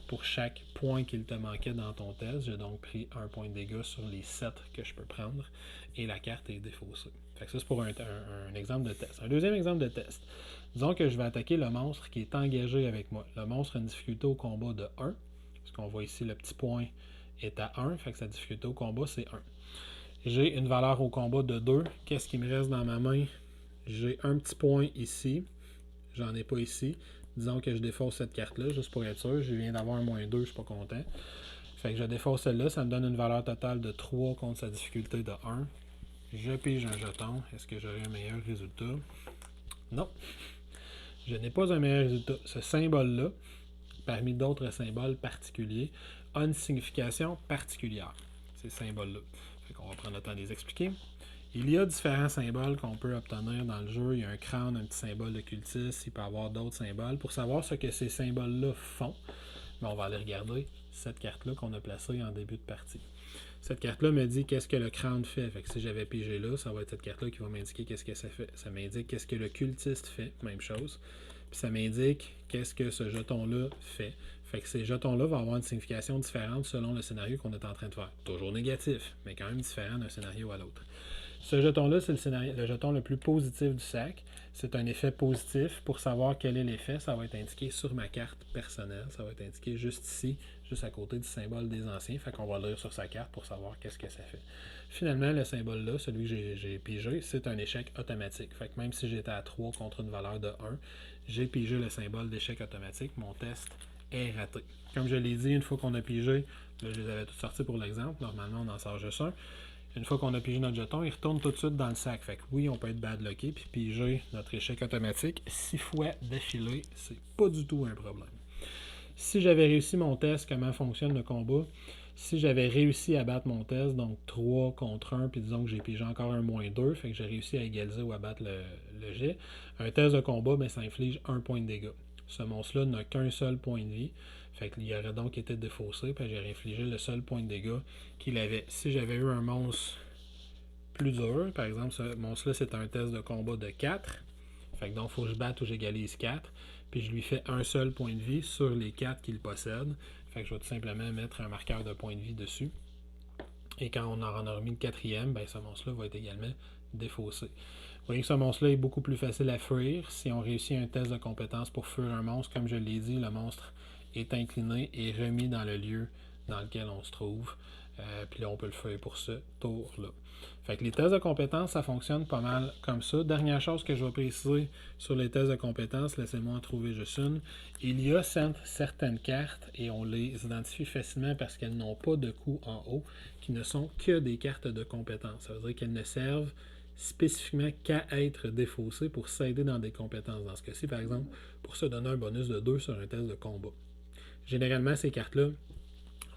pour chaque point qu'il te manquait dans ton test. J'ai donc pris 1 point de dégâts sur les 7 que je peux prendre et la carte est défaussée. Fait que ça, c'est pour un exemple de test. Un deuxième exemple de test. Disons que je vais attaquer le monstre qui est engagé avec moi. Le monstre a une difficulté au combat de 1. Parce qu'on voit ici le petit point est à 1, fait que sa difficulté au combat, c'est 1. J'ai une valeur au combat de 2. Qu'est-ce qui me reste dans ma main? J'ai un petit point ici. J'en ai pas ici. Disons que je défausse cette carte-là, juste pour être sûr. Je viens d'avoir un moins 2, je suis pas content. Fait que je défausse celle-là, ça me donne une valeur totale de 3 contre sa difficulté de 1. Je pige un jeton. Est-ce que j'aurai un meilleur résultat? Non. Je n'ai pas un meilleur résultat. Ce symbole-là, parmi d'autres symboles particuliers, a une signification particulière, ces symboles-là. Fait qu'on va prendre le temps de les expliquer. Il y a différents symboles qu'on peut obtenir dans le jeu. Il y a un crâne, un petit symbole de cultiste, il peut y avoir d'autres symboles. Pour savoir ce que ces symboles-là font, on va aller regarder cette carte-là qu'on a placée en début de partie. Cette carte-là me dit qu'est-ce que le crâne fait. Fait que si j'avais pigé là, ça va être cette carte-là qui va m'indiquer qu'est-ce que ça fait. Ça m'indique qu'est-ce que le cultiste fait, même chose. Puis ça m'indique qu'est-ce que ce jeton-là fait. Fait que ces jetons-là vont avoir une signification différente selon le scénario qu'on est en train de faire. Toujours négatif, mais quand même différent d'un scénario à l'autre. Ce jeton-là, c'est le jeton le plus positif du sac. C'est un effet positif. Pour savoir quel est l'effet, ça va être indiqué sur ma carte personnelle. Ça va être indiqué juste ici, juste à côté du symbole des anciens. Fait qu'on va le lire sur sa carte pour savoir qu'est-ce que ça fait. Finalement, le symbole-là, celui que j'ai pigé, c'est un échec automatique. Fait que même si j'étais à 3 contre une valeur de 1, j'ai pigé le symbole d'échec automatique. Mon test est raté. Comme je l'ai dit, une fois qu'on a pigé, là, je les avais tous sortis pour l'exemple. Normalement, on en sort juste un. Une fois qu'on a pigé notre jeton, il retourne tout de suite dans le sac. Fait que oui, on peut être badlocké puis piger notre échec automatique 6 fois d'affilée. C'est pas du tout un problème. Si j'avais réussi mon test, comment fonctionne le combat, si j'avais réussi à battre mon test, donc 3 contre 1, puis disons que j'ai pigé encore un -2, fait que j'ai réussi à égaliser ou à battre le jet, un test de combat, ça inflige 1 point de dégâts. Ce monstre-là n'a qu'un seul point de vie, fait qu'il aurait donc été défaussé, puis j'ai infligé le seul point de dégâts qu'il avait. Si j'avais eu un monstre plus dur, par exemple, ce monstre-là, c'est un test de combat de 4, fait que donc il faut que je batte ou j'égalise 4, puis je lui fais un seul point de vie sur les 4 qu'il possède. Fait que je vais tout simplement mettre un marqueur de point de vie dessus. Et quand on en aura mis le quatrième, ce monstre-là va être également défaussé. Vous voyez que ce monstre-là est beaucoup plus facile à fuir. Si on réussit un test de compétence pour fuir un monstre, comme je l'ai dit, le monstre est incliné et remis dans le lieu dans lequel on se trouve. Puis là, on peut le fuir pour ce tour-là. Fait que les tests de compétences, ça fonctionne pas mal comme ça. Dernière chose que je vais préciser sur les tests de compétences, laissez-moi en trouver juste une. Il y a certaines cartes, et on les identifie facilement parce qu'elles n'ont pas de coût en haut, qui ne sont que des cartes de compétences. Ça veut dire qu'elles ne servent spécifiquement qu'à être défaussées pour s'aider dans des compétences. Dans ce cas-ci, par exemple, pour se donner un bonus de 2 sur un test de combat. Généralement, ces cartes-là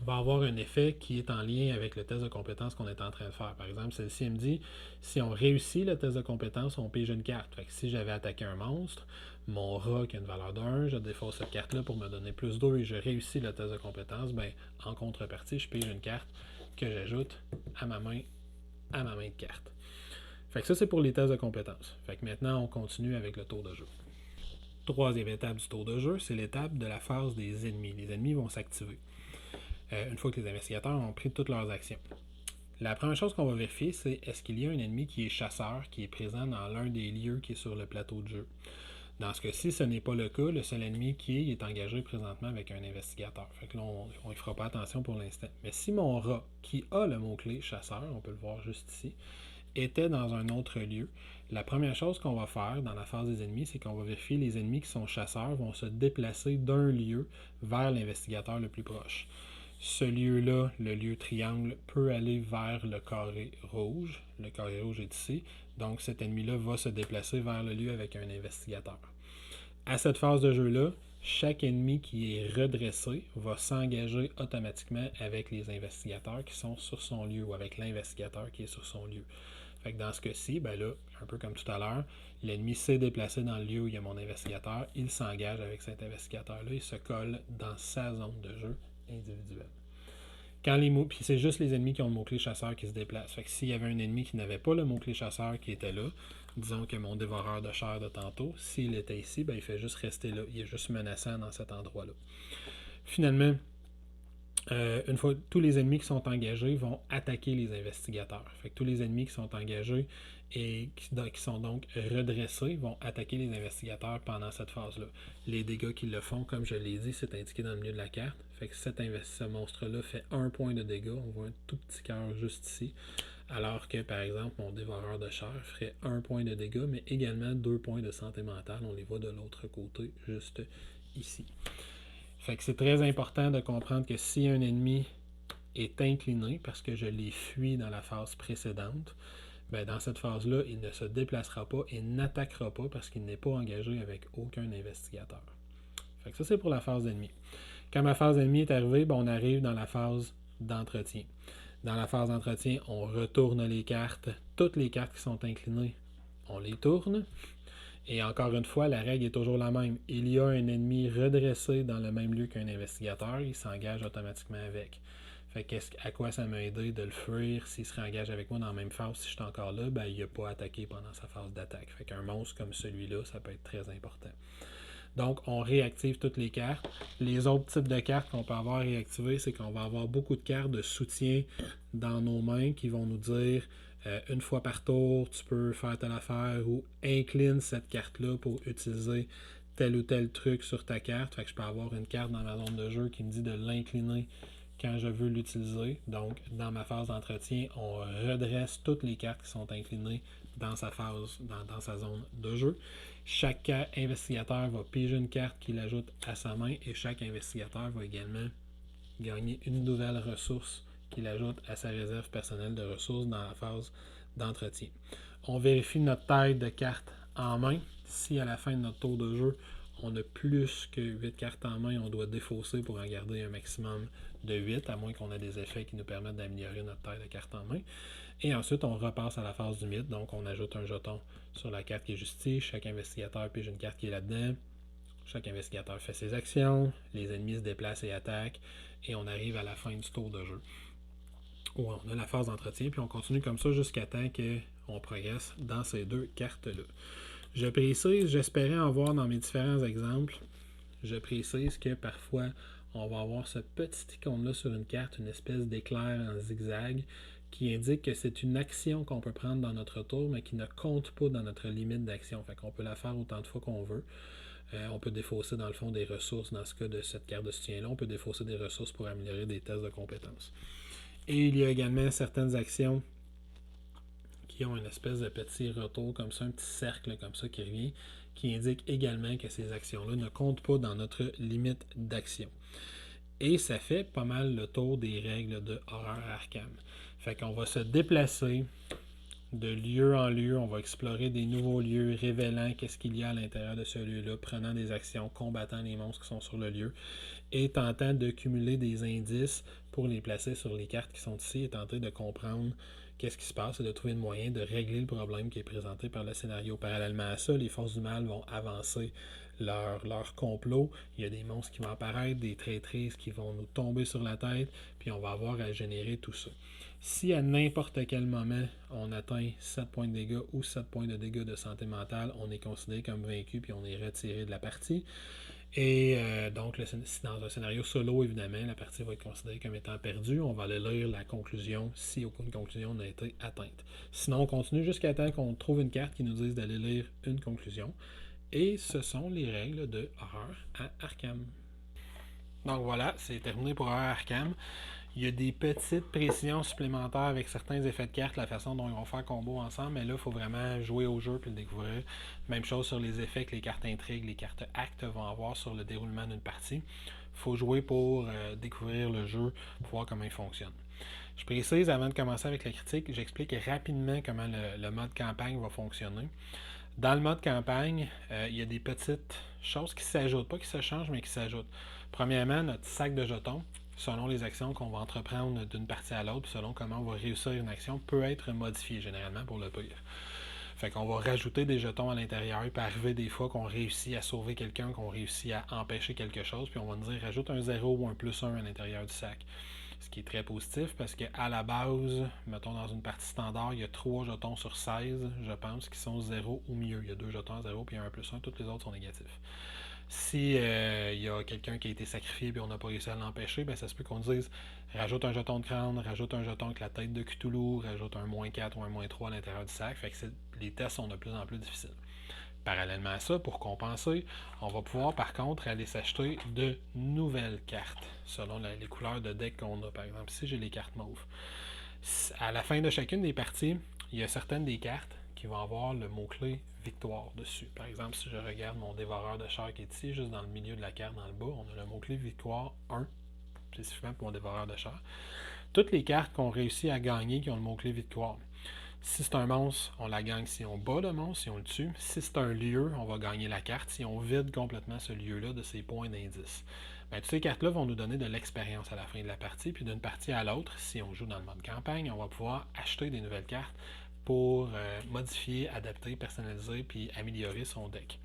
va avoir un effet qui est en lien avec le test de compétence qu'on est en train de faire. Par exemple, celle-ci me dit, si on réussit le test de compétence, on pige une carte. Fait que si j'avais attaqué un monstre, mon rat qui a une valeur de 1, je défausse cette carte-là pour me donner plus 2 et je réussis le test de compétence, en contrepartie, je pige une carte que j'ajoute à ma main de carte. Fait que ça, c'est pour les tests de compétences. Fait que maintenant, on continue avec le tour de jeu. Troisième étape du tour de jeu, c'est l'étape de la phase des ennemis. Les ennemis vont s'activer une fois que les investigateurs ont pris toutes leurs actions. La première chose qu'on va vérifier, c'est est-ce qu'il y a un ennemi qui est chasseur, qui est présent dans l'un des lieux qui est sur le plateau de jeu. Dans ce cas-ci, ce n'est pas le cas. Le seul ennemi qui est engagé présentement avec un investigateur. Fait que là, on ne fera pas attention pour l'instant. Mais si mon rat, qui a le mot-clé chasseur, on peut le voir juste ici, était dans un autre lieu, la première chose qu'on va faire dans la phase des ennemis, c'est qu'on va vérifier les ennemis qui sont chasseurs vont se déplacer d'un lieu vers l'investigateur le plus proche. Ce lieu-là, le lieu triangle, peut aller vers le carré rouge. Le carré rouge est ici. Donc cet ennemi-là va se déplacer vers le lieu avec un investigateur. À cette phase de jeu-là, chaque ennemi qui est redressé va s'engager automatiquement avec les investigateurs qui sont sur son lieu ou avec l'investigateur qui est sur son lieu. Fait que dans ce cas-ci, là, un peu comme tout à l'heure, l'ennemi s'est déplacé dans le lieu où il y a mon investigateur, il s'engage avec cet investigateur-là, il se colle dans sa zone de jeu individuelle. Puis c'est juste les ennemis qui ont le mot-clé chasseur qui se déplacent. Fait que s'il y avait un ennemi qui n'avait pas le mot-clé chasseur qui était là, disons que mon dévoreur de chair de tantôt, s'il était ici, il fait juste rester là. Il est juste menaçant dans cet endroit-là. Finalement, une fois tous les ennemis qui sont engagés vont attaquer les investigateurs. Fait que tous les ennemis qui sont engagés et qui sont donc redressés vont attaquer les investigateurs pendant cette phase-là. Les dégâts qu'ils le font, comme je l'ai dit, c'est indiqué dans le milieu de la carte. Fait que ce monstre-là fait 1 point de dégâts. On voit un tout petit cœur juste ici. Alors que, par exemple, mon dévoreur de chair ferait 1 point de dégâts, mais également 2 points de santé mentale. On les voit de l'autre côté, juste ici. Fait que c'est très important de comprendre que si un ennemi est incliné, parce que je l'ai fui dans la phase précédente, dans cette phase-là, il ne se déplacera pas et n'attaquera pas parce qu'il n'est pas engagé avec aucun investigateur. Fait que ça, c'est pour la phase d'ennemi. Quand ma phase d'ennemi est arrivée, on arrive dans la phase d'entretien. Dans la phase d'entretien, on retourne les cartes. Toutes les cartes qui sont inclinées, on les tourne. Et encore une fois, la règle est toujours la même. Il y a un ennemi redressé dans le même lieu qu'un investigateur, il s'engage automatiquement avec. Fait que à quoi ça m'a aidé de le fuir s'il se réengage avec moi dans la même phase si je suis encore là, il n'a pas attaqué pendant sa phase d'attaque. Fait qu'un monstre comme celui-là, ça peut être très important. Donc, on réactive toutes les cartes. Les autres types de cartes qu'on peut avoir réactivées, c'est qu'on va avoir beaucoup de cartes de soutien dans nos mains qui vont nous dire une fois par tour, tu peux faire telle affaire ou incline cette carte-là pour utiliser tel ou tel truc sur ta carte. Fait que je peux avoir une carte dans ma zone de jeu qui me dit de l'incliner quand je veux l'utiliser. Donc, dans ma phase d'entretien, on redresse toutes les cartes qui sont inclinées dans sa phase, dans sa zone de jeu. Chaque investigateur va piger une carte qu'il ajoute à sa main et chaque investigateur va également gagner une nouvelle ressource qu'il ajoute à sa réserve personnelle de ressources dans la phase d'entretien. On vérifie notre taille de carte en main. Si à la fin de notre tour de jeu, on a plus que 8 cartes en main, on doit défausser pour en garder un maximum de 8, à moins qu'on ait des effets qui nous permettent d'améliorer notre taille de carte en main. Et ensuite, on repasse à la phase du mythe, donc on ajoute un jeton sur la carte qui est justice. Chaque investigateur pige une carte qui est là-dedans. Chaque investigateur fait ses actions, les ennemis se déplacent et attaquent, et on arrive à la fin du tour de jeu. Où on a la phase d'entretien, puis on continue comme ça jusqu'à temps qu'on progresse dans ces deux cartes-là. Je précise, j'espérais en voir dans mes différents exemples, je précise que parfois, on va avoir ce petit icône-là sur une carte, une espèce d'éclair en zigzag, qui indique que c'est une action qu'on peut prendre dans notre tour, mais qui ne compte pas dans notre limite d'action. Fait qu'on peut la faire autant de fois qu'on veut. On peut défausser dans le fond des ressources, dans ce cas de cette carte de soutien-là, on peut défausser des ressources pour améliorer des tests de compétences. Et il y a également certaines actions qui ont une espèce de petit retour comme ça, un petit cercle comme ça qui revient, qui indique également que ces actions-là ne comptent pas dans notre limite d'action. Et ça fait pas mal le tour des règles de Horreur Arkham. Fait qu'on va se déplacer de lieu en lieu, on va explorer des nouveaux lieux, révélant qu'est-ce qu'il y a à l'intérieur de ce lieu-là, prenant des actions, combattant les monstres qui sont sur le lieu, et tentant de cumuler des indices pour les placer sur les cartes qui sont ici, et tenter de comprendre qu'est-ce qui se passe et de trouver un moyen de régler le problème qui est présenté par le scénario. Parallèlement à ça, les forces du mal vont avancer leur complot. Il y a des monstres qui vont apparaître, des traîtrises qui vont nous tomber sur la tête, puis on va avoir à générer tout ça. Si à n'importe quel moment on atteint 7 points de dégâts ou 7 points de dégâts de santé mentale, on est considéré comme vaincu puis on est retiré de la partie. Et donc, dans un scénario solo, évidemment, la partie va être considérée comme étant perdue. On va aller lire la conclusion si aucune conclusion n'a été atteinte. Sinon, on continue jusqu'à temps qu'on trouve une carte qui nous dise d'aller lire une conclusion. Et ce sont les règles de Horreur à Arkham. Donc voilà, c'est terminé pour Horreur Arkham. Il y a des petites précisions supplémentaires avec certains effets de cartes, la façon dont ils vont faire combo ensemble, mais là, il faut vraiment jouer au jeu et le découvrir. Même chose sur les effets que les cartes intrigues, les cartes actes vont avoir sur le déroulement d'une partie. Il faut jouer pour découvrir le jeu, pour voir comment il fonctionne. Je précise, avant de commencer avec la critique, j'explique rapidement comment le mode campagne va fonctionner. Dans le mode campagne, il y a des petites choses qui s'ajoutent, pas qui se changent, mais qui s'ajoutent. Premièrement, notre sac de jetons, selon les actions qu'on va entreprendre d'une partie à l'autre, selon comment on va réussir une action, peut être modifié généralement pour le pire. Fait qu'on va rajouter des jetons à l'intérieur, il peut arriver des fois qu'on réussit à sauver quelqu'un, qu'on réussit à empêcher quelque chose, puis on va nous dire rajoute un 0 ou un +1 à l'intérieur du sac. Ce qui est très positif parce qu'à la base, mettons dans une partie standard, il y a 3 jetons sur 16, je pense, qui sont 0 ou mieux. Il y a 2 jetons à 0 puis un +1, tous les autres sont négatifs. Si il y a quelqu'un qui a été sacrifié et on n'a pas réussi à l'empêcher, ben ça se peut qu'on dise rajoute un jeton de crâne, rajoute un jeton avec la tête de Cthulhu, rajoute un -4 ou un -3 à l'intérieur du sac. Fait que les tests sont de plus en plus difficiles. Parallèlement à ça, pour compenser, on va pouvoir par contre aller s'acheter de nouvelles cartes selon les couleurs de deck qu'on a. Par exemple, ici j'ai les cartes mauves. À la fin de chacune des parties, il y a certaines des cartes qui vont avoir le mot-clé victoire dessus. Par exemple, si je regarde mon dévoreur de chair qui est ici, juste dans le milieu de la carte, dans le bas, on a le mot-clé victoire 1, spécifiquement pour mon dévoreur de chair. Toutes les cartes qu'on réussit à gagner qui ont le mot-clé victoire. Si c'est un monstre, on la gagne si on bat le monstre, si on le tue. Si c'est un lieu, on va gagner la carte si on vide complètement ce lieu-là de ses points d'indice. Ben, toutes ces cartes-là vont nous donner de l'expérience à la fin de la partie, puis d'une partie à l'autre, si on joue dans le mode campagne, on va pouvoir acheter des nouvelles cartes pour modifier, adapter, personnaliser, puis améliorer son deck.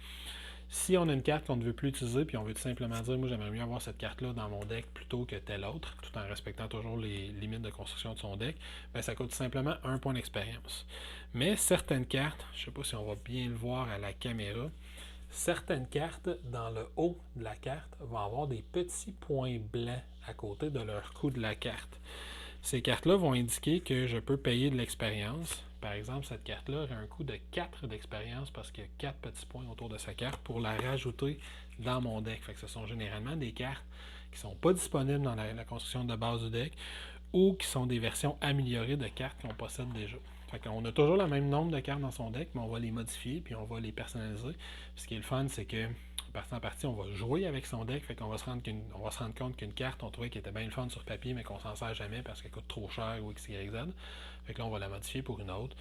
Si on a une carte qu'on ne veut plus utiliser, puis on veut tout simplement dire, moi j'aimerais mieux avoir cette carte-là dans mon deck plutôt que telle autre, tout en respectant toujours les limites de construction de son deck, ben ça coûte simplement 1 point d'expérience. Mais certaines cartes, je ne sais pas si on va bien le voir à la caméra, certaines cartes, dans le haut de la carte, vont avoir des petits points blancs à côté de leur coût de la carte. Ces cartes-là vont indiquer que je peux payer de l'expérience. Par exemple, cette carte-là aurait un coût de 4 d'expérience parce qu'il y a 4 petits points autour de sa carte pour la rajouter dans mon deck. Fait que ce sont généralement des cartes qui ne sont pas disponibles dans la construction de base du deck ou qui sont des versions améliorées de cartes qu'on possède déjà. Fait qu'on a toujours le même nombre de cartes dans son deck, mais on va les modifier puis on va les personnaliser. Puis ce qui est le fun, c'est que partie en partie, on va jouer avec son deck, fait qu'on va se rendre compte qu'une carte, on trouvait qu'elle était bien le fun sur papier, mais qu'on s'en sert jamais parce qu'elle coûte trop cher ou X, Y, Z. Fait que là, on va la modifier pour une autre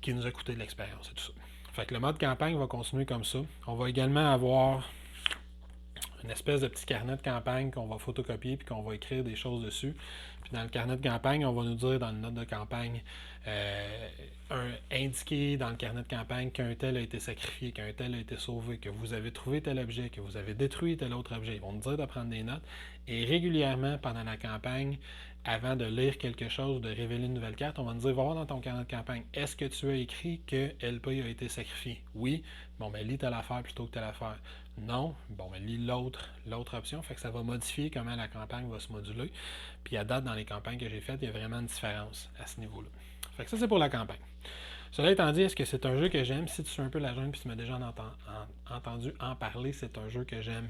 qui nous a coûté de l'expérience et tout ça. Fait que le mode campagne va continuer comme ça. On va également avoir une espèce de petit carnet de campagne qu'on va photocopier puis qu'on va écrire des choses dessus. Puis dans le carnet de campagne, on va nous dire dans le note de campagne indiquer dans le carnet de campagne qu'un tel a été sacrifié, qu'un tel a été sauvé, que vous avez trouvé tel objet, que vous avez détruit tel autre objet. Ils vont nous dire de prendre des notes. Et régulièrement, pendant la campagne, avant de lire quelque chose, de révéler une nouvelle carte, on va nous dire, va voir dans ton carnet de campagne, est-ce que tu as écrit que LP a été sacrifié? Oui. Bon, ben lis telle affaire plutôt que telle affaire. Non. Bon, ben lis l'autre option. Fait que ça va modifier comment la campagne va se moduler. Puis à date, dans les campagnes que j'ai faites, il y a vraiment une différence à ce niveau-là. Fait que ça, c'est pour la campagne. Cela étant dit, est-ce que c'est un jeu que j'aime? Si tu suis un peu la jungle puis tu m'as déjà entendu en parler, c'est un jeu que j'aime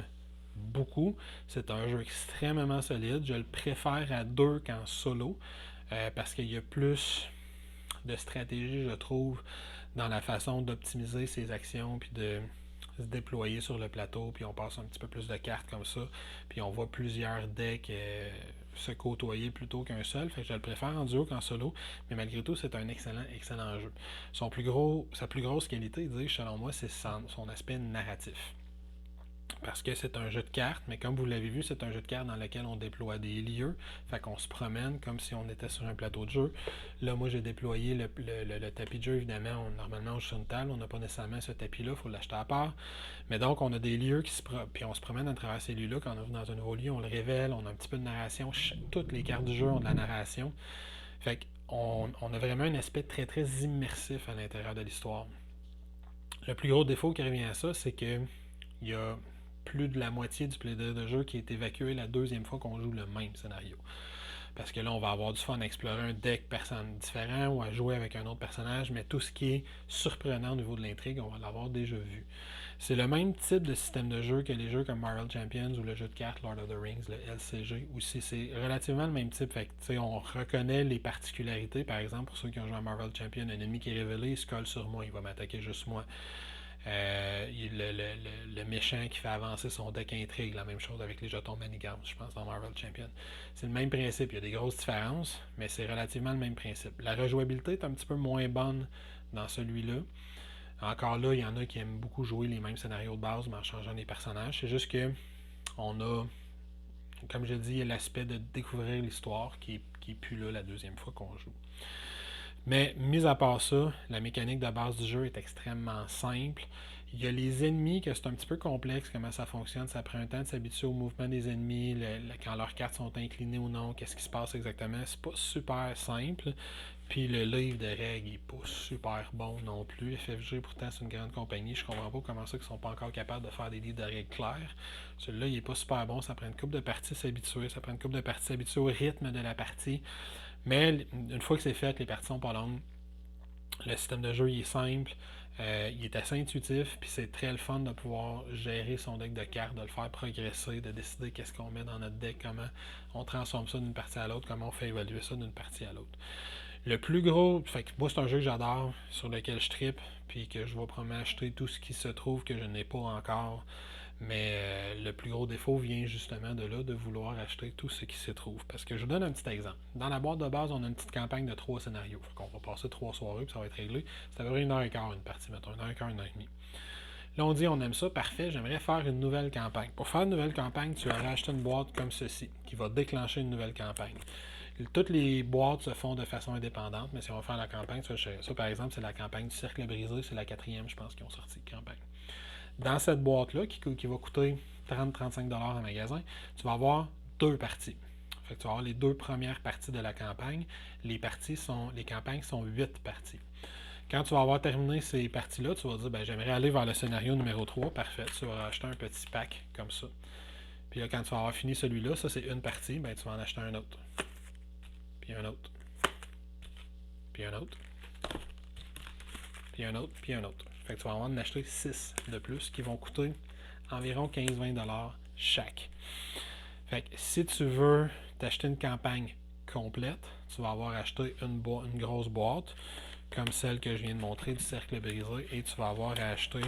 beaucoup. C'est un jeu extrêmement solide. Je le préfère à 2 qu'en solo parce qu'il y a plus de stratégie, je trouve, dans la façon d'optimiser ses actions puis de se déployer sur le plateau, puis on passe un petit peu plus de cartes comme ça, puis on voit plusieurs decks se côtoyer plutôt qu'un seul. Fait que je le préfère en duo qu'en solo, mais malgré tout, c'est un excellent jeu. Sa plus grosse qualité, selon moi, c'est son aspect narratif. Parce que c'est un jeu de cartes, mais comme vous l'avez vu, c'est un jeu de cartes dans lequel on déploie des lieux. Fait qu'on se promène comme si on était sur un plateau de jeu. Là, moi, j'ai déployé le tapis de jeu, évidemment. Normalement, on joue sur une table. On n'a pas nécessairement ce tapis-là. Il faut l'acheter à part. Mais donc, on a des lieux puis on se promène à travers ces lieux-là. Quand on arrive dans un nouveau lieu, on le révèle. On a un petit peu de narration. Toutes les cartes du jeu ont de la narration. Fait qu'on a vraiment un aspect très, très immersif à l'intérieur de l'histoire. Le plus gros défaut qui revient à ça, c'est que il y a plus de la moitié du plaisir de jeu qui est évacué la deuxième fois qu'on joue le même scénario. Parce que là, on va avoir du fun à explorer un deck différent ou à jouer avec un autre personnage, mais tout ce qui est surprenant au niveau de l'intrigue, on va l'avoir déjà vu. C'est le même type de système de jeu que les jeux comme Marvel Champions ou le jeu de cartes Lord of the Rings, le LCG aussi. C'est relativement le même type. Fait que, on reconnaît les particularités. Par exemple, pour ceux qui ont joué à Marvel Champions, un ennemi qui est révélé, il se colle sur moi, il va m'attaquer juste moi. Le méchant qui fait avancer son deck intrigue, la même chose avec les jetons Manigance, je pense, dans Marvel Champion. C'est le même principe, il y a des grosses différences, mais c'est relativement le même principe. La rejouabilité est un petit peu moins bonne dans celui-là. Encore là, il y en a qui aiment beaucoup jouer les mêmes scénarios de base, mais en changeant les personnages. C'est juste que on a, comme je dis, l'aspect de découvrir l'histoire qui est plus là la deuxième fois qu'on joue. Mais, mis à part ça, la mécanique de base du jeu est extrêmement simple. Il y a les ennemis, que c'est un petit peu complexe, comment ça fonctionne. Ça prend un temps de s'habituer au mouvement des ennemis, quand leurs cartes sont inclinées ou non, qu'est-ce qui se passe exactement. C'est pas super simple. Puis le livre de règles n'est pas super bon non plus. FFG, pourtant, c'est une grande compagnie. Je comprends pas comment ça qu'ils sont pas encore capables de faire des livres de règles clairs. Celui-là, il est pas super bon. Ça prend une couple de parties s'habituer. Ça prend une couple de parties s'habituer au rythme de la partie. Mais une fois que c'est fait, les parties sont pas longues. Le système de jeu il est simple, il est assez intuitif, puis c'est très le fun de pouvoir gérer son deck de cartes, de le faire progresser, de décider qu'est-ce qu'on met dans notre deck, comment on transforme ça d'une partie à l'autre, comment on fait évoluer ça d'une partie à l'autre. Le plus gros, fait que moi c'est un jeu que j'adore, sur lequel je trippe, puis que je vais probablement acheter tout ce qui se trouve que je n'ai pas encore. Mais le plus gros défaut vient justement de là, de vouloir acheter tout ce qui se trouve. Parce que je vous donne un petit exemple. Dans la boîte de base, on a une petite campagne de 3 scénarios. Fait qu'on va passer 3 soirées, puis ça va être réglé. C'est à peu près 1h15 une partie, mettons, 1h15, 1h30. Là, on dit, on aime ça, parfait, j'aimerais faire une nouvelle campagne. Pour faire une nouvelle campagne, tu vas acheter une boîte comme ceci, qui va déclencher une nouvelle campagne. Toutes les boîtes se font de façon indépendante, mais si on va faire la campagne, ça par exemple, c'est la campagne du Cercle Brisé, c'est la 4e, je pense, qui ont sorti de campagne. Dans cette boîte-là, qui va coûter 30-35$ en magasin, tu vas avoir 2 parties. Fait que tu vas avoir les 2 premières parties de la campagne. Les campagnes sont 8 parties. Quand tu vas avoir terminé ces parties-là, tu vas dire, j'aimerais aller vers le scénario numéro 3. Parfait, tu vas acheter un petit pack comme ça. Puis là, quand tu vas avoir fini celui-là, ça c'est une partie, tu vas en acheter un autre. Puis un autre. Puis un autre. Puis un autre. Puis un autre. Fait que tu vas avoir en acheter 6 de plus qui vont coûter environ 15-20$ chaque. Fait que si tu veux t'acheter une campagne complète, tu vas avoir acheté une grosse boîte comme celle que je viens de montrer du cercle brisé, et tu vas avoir à acheter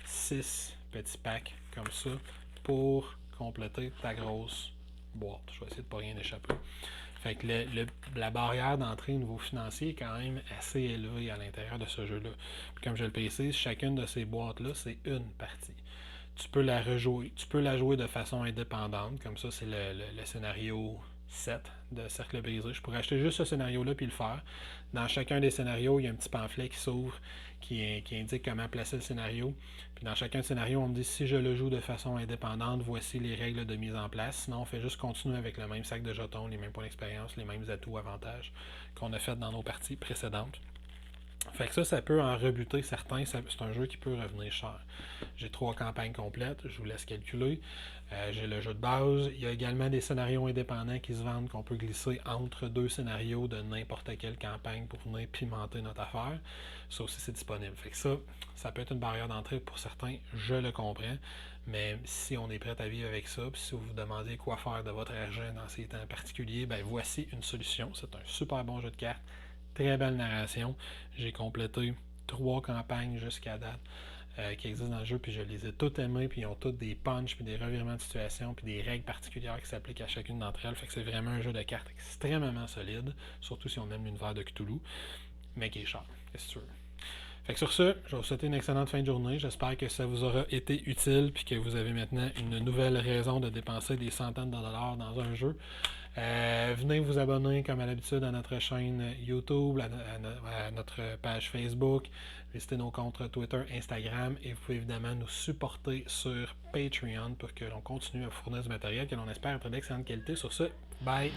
6 petits packs comme ça pour compléter ta grosse boîte. Je vais essayer de ne pas rien échapper. Fait que la barrière d'entrée au niveau financier est quand même assez élevée à l'intérieur de ce jeu-là. Puis comme je le précise, chacune de ces boîtes-là, c'est une partie. Tu peux la rejouer. Tu peux la jouer de façon indépendante. Comme ça, c'est le scénario 7 de Cercle brisé. Je pourrais acheter juste ce scénario-là puis le faire. Dans chacun des scénarios, il y a un petit pamphlet qui s'ouvre qui indique comment placer le scénario. Puis dans chacun des scénarios, on me dit si je le joue de façon indépendante, voici les règles de mise en place. Sinon, on fait juste continuer avec le même sac de jetons, les mêmes points d'expérience, les mêmes atouts, avantages qu'on a fait dans nos parties précédentes. Fait que ça peut en rebuter certains. C'est un jeu qui peut revenir cher. J'ai 3 campagnes complètes, je vous laisse calculer. J'ai le jeu de base. Il y a également des scénarios indépendants qui se vendent qu'on peut glisser entre 2 scénarios de n'importe quelle campagne pour venir pimenter notre affaire. Ça aussi, c'est disponible. Fait que ça peut être une barrière d'entrée pour certains, je le comprends. Mais si on est prêt à vivre avec ça, puis si vous vous demandez quoi faire de votre argent dans ces temps particuliers, ben voici une solution. C'est un super bon jeu de cartes. Très belle narration. J'ai complété 3 campagnes jusqu'à date qui existent dans le jeu, puis je les ai toutes aimées, puis ils ont toutes des punchs, puis des revirements de situation, puis des règles particulières qui s'appliquent à chacune d'entre elles. Fait que c'est vraiment un jeu de cartes extrêmement solide, surtout si on aime l'univers de Cthulhu, mais qui est cher. Qu'est-ce que tu veux? Fait que sur ce, je vais vous souhaiter une excellente fin de journée. J'espère que ça vous aura été utile, puis que vous avez maintenant une nouvelle raison de dépenser des centaines de dollars dans un jeu. Venez vous abonner comme à l'habitude à notre chaîne YouTube, à notre page Facebook, visitez nos comptes Twitter, Instagram, et vous pouvez évidemment nous supporter sur Patreon pour que l'on continue à fournir du matériel que l'on espère être d'excellente qualité. Sur ce, bye!